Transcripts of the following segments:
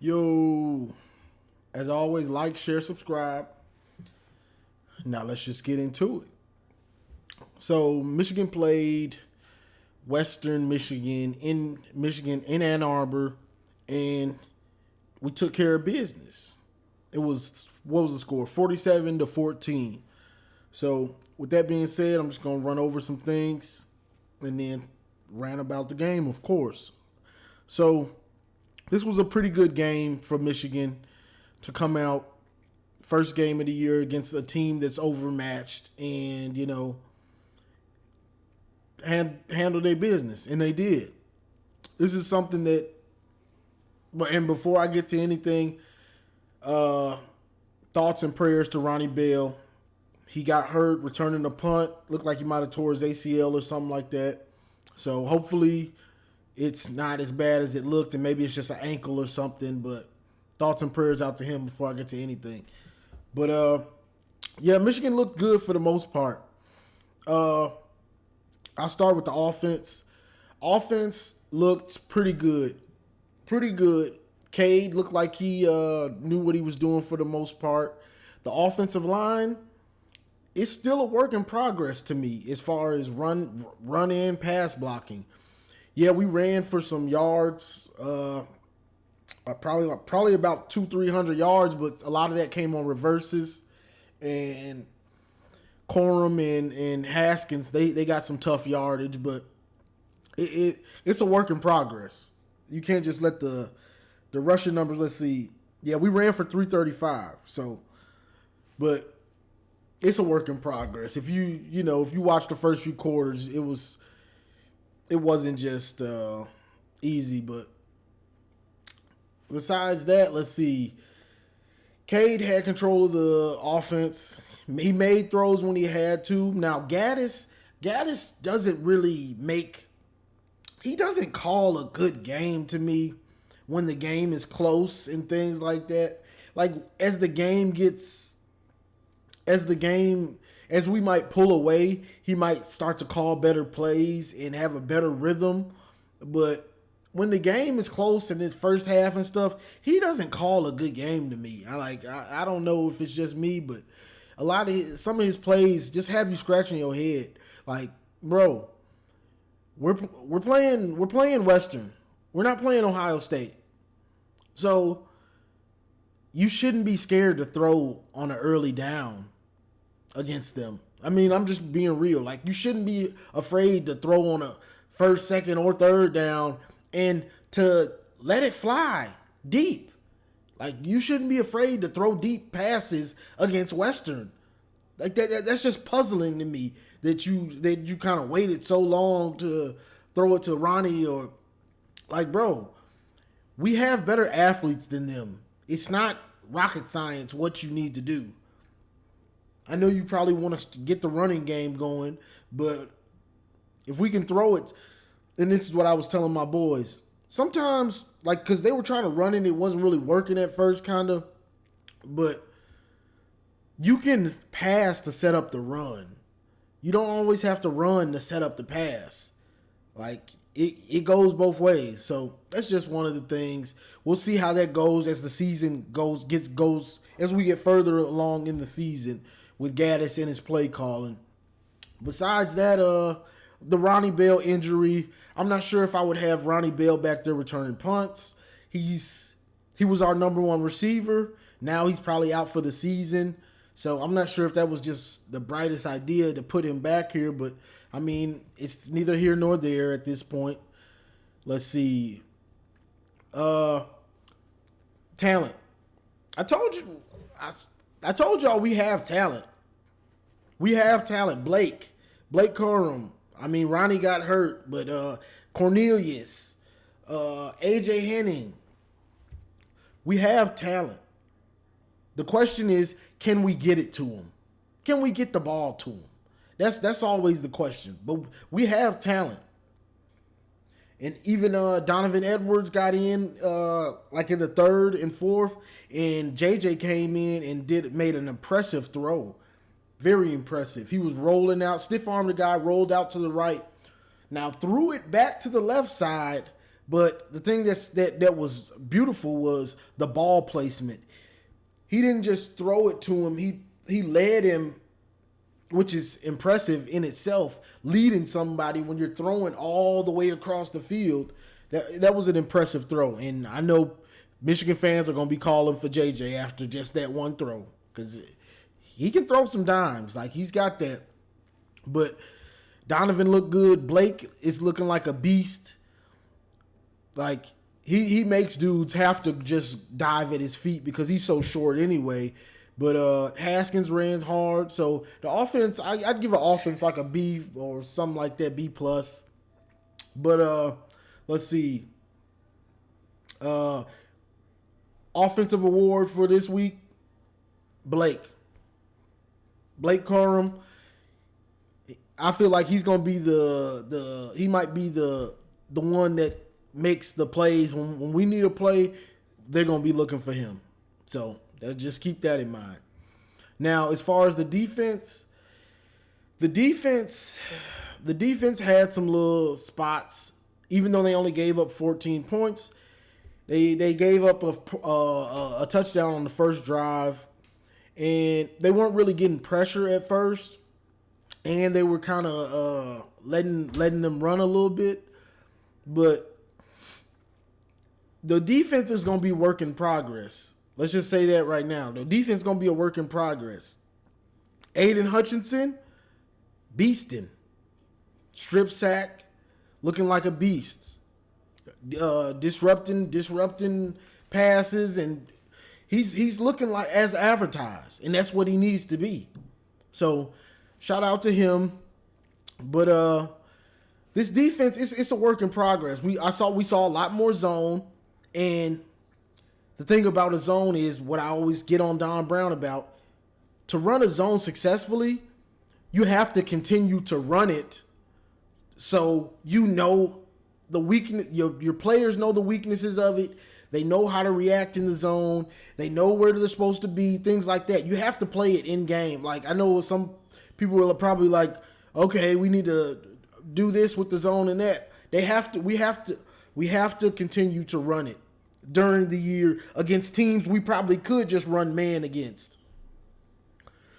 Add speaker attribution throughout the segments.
Speaker 1: Yo, as always, like, share, subscribe. Now let's just get into it. So Michigan played Western Michigan in Ann Arbor, and we took care of business. It was what was the score? 47-14. So with that being said, I'm just gonna run over some things and then rant about the game, of course. So this was a pretty good game for Michigan to come out first game of the year against a team that's overmatched and, handle their business. And they did. This is something that, and before I get to anything, thoughts and prayers to Ronnie Bell. He got hurt returning a punt. Looked like he might have tore his ACL or something like that. So hopefully it's not as bad as it looked, and maybe it's just an ankle or something. But thoughts and prayers out to him before I get to anything. But Michigan looked good for the most part. I'll start with the offense. Offense looked pretty good. Pretty good. Cade looked like he knew what he was doing for the most part. The offensive line is still a work in progress to me as far as run in pass blocking. Yeah, we ran for some yards, probably about 200-300 yards, but a lot of that came on reverses. And Corum and Haskins, they got some tough yardage, but it's a work in progress. You can't just let the rushing numbers. Let's see. Yeah, we ran for 335. So, but it's a work in progress. If you watch the first few quarters, it wasn't just easy. But besides that, let's see. Cade had control of the offense. He made throws when he had to. Now Gaddis doesn't really he doesn't call a good game to me when the game is close and things like that. Like as we might pull away, he might start to call better plays and have a better rhythm. But when the game is close in the first half and stuff, he doesn't call a good game to me. I don't know if it's just me, but some of his plays just have you scratching your head. Like, bro, we're playing Western. We're not playing Ohio State. So you shouldn't be scared to throw on an early down against them. I mean, I'm just being real. Like, you shouldn't be afraid to throw on a first, second, or third down and to let it fly deep. Like, you shouldn't be afraid to throw deep passes against Western. Like, that's just puzzling to me that you kind of waited so long to throw it to Ronnie or, like, bro, we have better athletes than them. It's not rocket science what you need to do. I know you probably want us to get the running game going, but if we can throw it, and this is what I was telling my boys, sometimes, like, because they were trying to run it wasn't really working at first, kind of, but you can pass to set up the run. You don't always have to run to set up the pass. Like, it goes both ways. So that's just one of the things. We'll see how that goes as the season goes as we get further along in the season with Gaddis and his play calling. Besides that, the Ronnie Bell injury, I'm not sure if I would have Ronnie Bell back there returning punts. He was our number one receiver. Now he's probably out for the season. So I'm not sure if that was just the brightest idea to put him back here, but I mean, it's neither here nor there at this point. Let's see. Talent. I told y'all we have talent. We have talent. Blake Corum. I mean, Ronnie got hurt, but Cornelius, AJ Henning. We have talent. The question is, can we get it to him? Can we get the ball to him? That's always the question. But we have talent. And even Donovan Edwards got in like in the third and fourth, and JJ came in and made an impressive throw. Very impressive. He was rolling out, stiff-armed the guy, rolled out to the right. Now threw it back to the left side, But the thing that was beautiful was the ball placement. He didn't just throw it to him. He led him, which is impressive in itself. Leading somebody when you're throwing all the way across the field, that was an impressive throw. And I know Michigan fans are going to be calling for JJ after just that one throw because he can throw some dimes. Like, he's got that. But Donovan looked good. Blake is looking like a beast. Like, he makes dudes have to just dive at his feet because he's so short anyway. But Haskins ran hard. So the offense, I'd give an offense like a B or something like that, B+. But let's see. Offensive award for this week, Blake Corum. I feel like he's gonna be he might be the one that makes the plays when we need a play. They're gonna be looking for him. So just keep that in mind. Now, as far as the defense had some little spots. Even though they only gave up 14 points, they gave up a touchdown on the first drive, and they weren't really getting pressure at first, and they were kind of letting them run a little bit. But the defense is going to be work in progress. Let's just say that right now. The defense is going to be a work in progress. Aiden Hutchinson, beasting. Strip sack, looking like a beast. Disrupting passes, and he's looking like as advertised, and that's what he needs to be. So shout out to him. But this defense, it's a work in progress. We saw a lot more zone, and the thing about a zone is what I always get on Don Brown about. To run a zone successfully, you have to continue to run it, so you know the weakness. Your players know the weaknesses of it. They know how to react in the zone. They know where they're supposed to be. Things like that. You have to play it in game. Like, I know some people are probably like, okay, we need to do this with the zone and that. We have to continue to run it during the year against teams we probably could just run man against.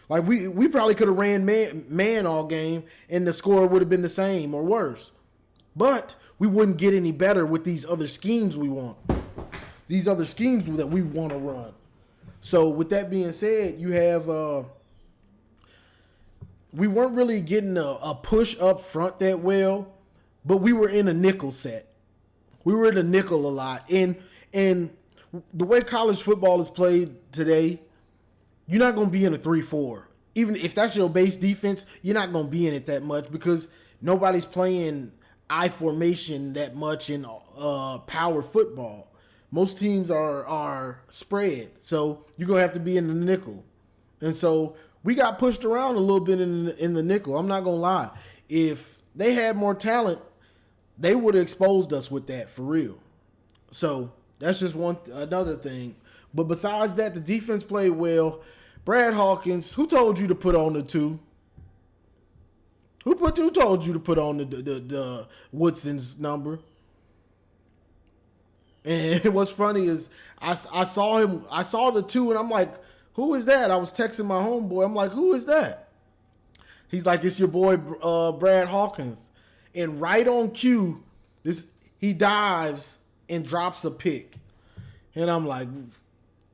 Speaker 1: Like, we probably could have ran man all game and the score would have been the same or worse. But we wouldn't get any better with these other schemes we want. These other schemes that we want to run. So with that being said, you have we weren't really getting a push up front that well, but we were in a nickel set. We were in a nickel a lot. And the way college football is played today, you're not going to be in a 3-4. Even if that's your base defense, you're not going to be in it that much because nobody's playing I formation that much in power football. Most teams are spread, so you're going to have to be in the nickel. And so we got pushed around a little bit in the nickel. I'm not going to lie. If they had more talent, they would have exposed us with that for real. So that's just another thing. But besides that, the defense played well. Brad Hawkins, who told you to put on the 2? Who told you to put on the Woodson's number? And what's funny is I saw the 2, and I'm like, who is that? I was texting my homeboy. I'm like, who is that? He's like, it's your boy Brad Hawkins. And right on cue, he dives and drops a pick. And I'm like,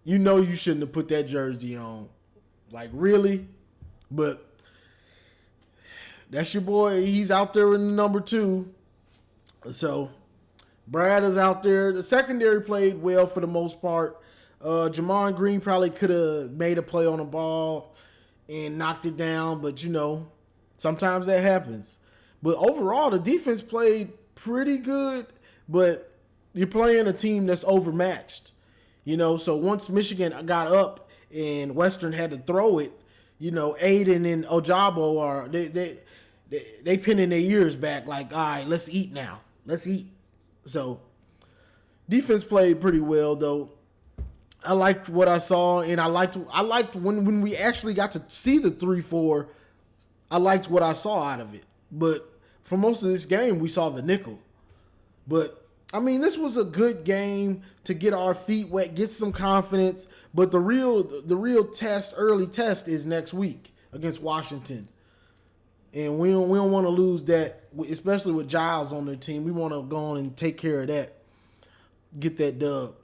Speaker 1: you know you shouldn't have put that jersey on. Like, really? But that's your boy. He's out there in the number 2. So Brad is out there. The secondary played well for the most part. Jamon Green probably could have made a play on the ball and knocked it down, but sometimes that happens. But overall, the defense played pretty good, but you're playing a team that's overmatched. So once Michigan got up and Western had to throw it, Aiden and Ojabo are they pinning their ears back like, all right, let's eat now. Let's eat. So defense played pretty well though. I liked what I saw, and I liked when we actually got to see the 3-4. I liked what I saw out of it. But for most of this game, we saw the nickel. But I mean, this was a good game to get our feet wet, get some confidence. But the real test, early test, is next week against Washington, and we don't want to lose that, especially with Giles on their team. We want to go on and take care of that, get that dub.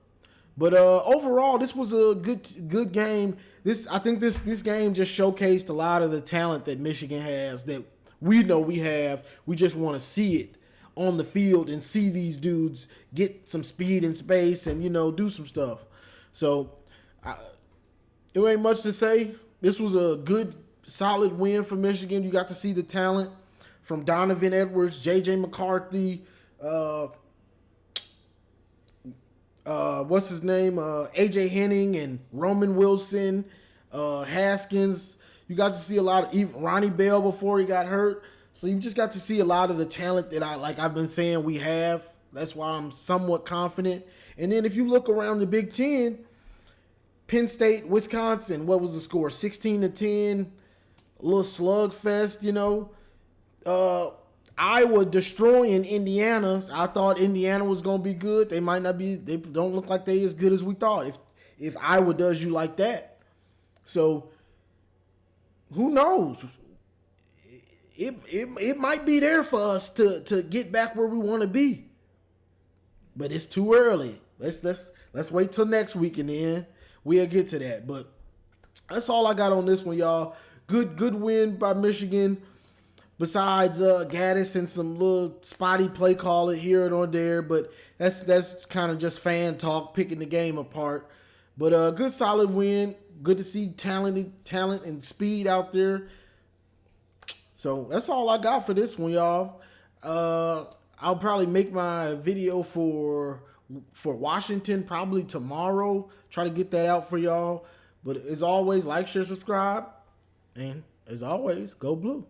Speaker 1: But overall, this was a good game. I think this game just showcased a lot of the talent that Michigan has that we know we have. We just want to see it on the field and see these dudes get some speed and space and do some stuff. So it ain't much to say. This was a good, solid win for Michigan. You got to see the talent from Donovan Edwards, J.J. McCarthy, what's his name? A.J. Henning and Roman Wilson, Haskins. You got to see a lot of even Ronnie Bell before he got hurt. So you just got to see a lot of the talent that I've been saying we have. That's why I'm somewhat confident. And then if you look around the Big Ten, Penn State, Wisconsin, what was the score? 16-10, a little slugfest, Iowa destroying Indiana. I thought Indiana was going to be good. They might not be. They don't look like they as good as we thought. If Iowa does you like that. So who knows? It might be there for us to get back where we want to be. But it's too early. Let's wait till next week and then we'll get to that. But that's all I got on this one, y'all. Good win by Michigan. Besides Gaddis and some little spotty play calling here and on there, but that's kind of just fan talk, picking the game apart. But good solid win. Good to see talent and speed out there. So that's all I got for this one, y'all. I'll probably make my video for Washington probably tomorrow. Try to get that out for y'all. But as always, like, share, subscribe. And as always, go blue.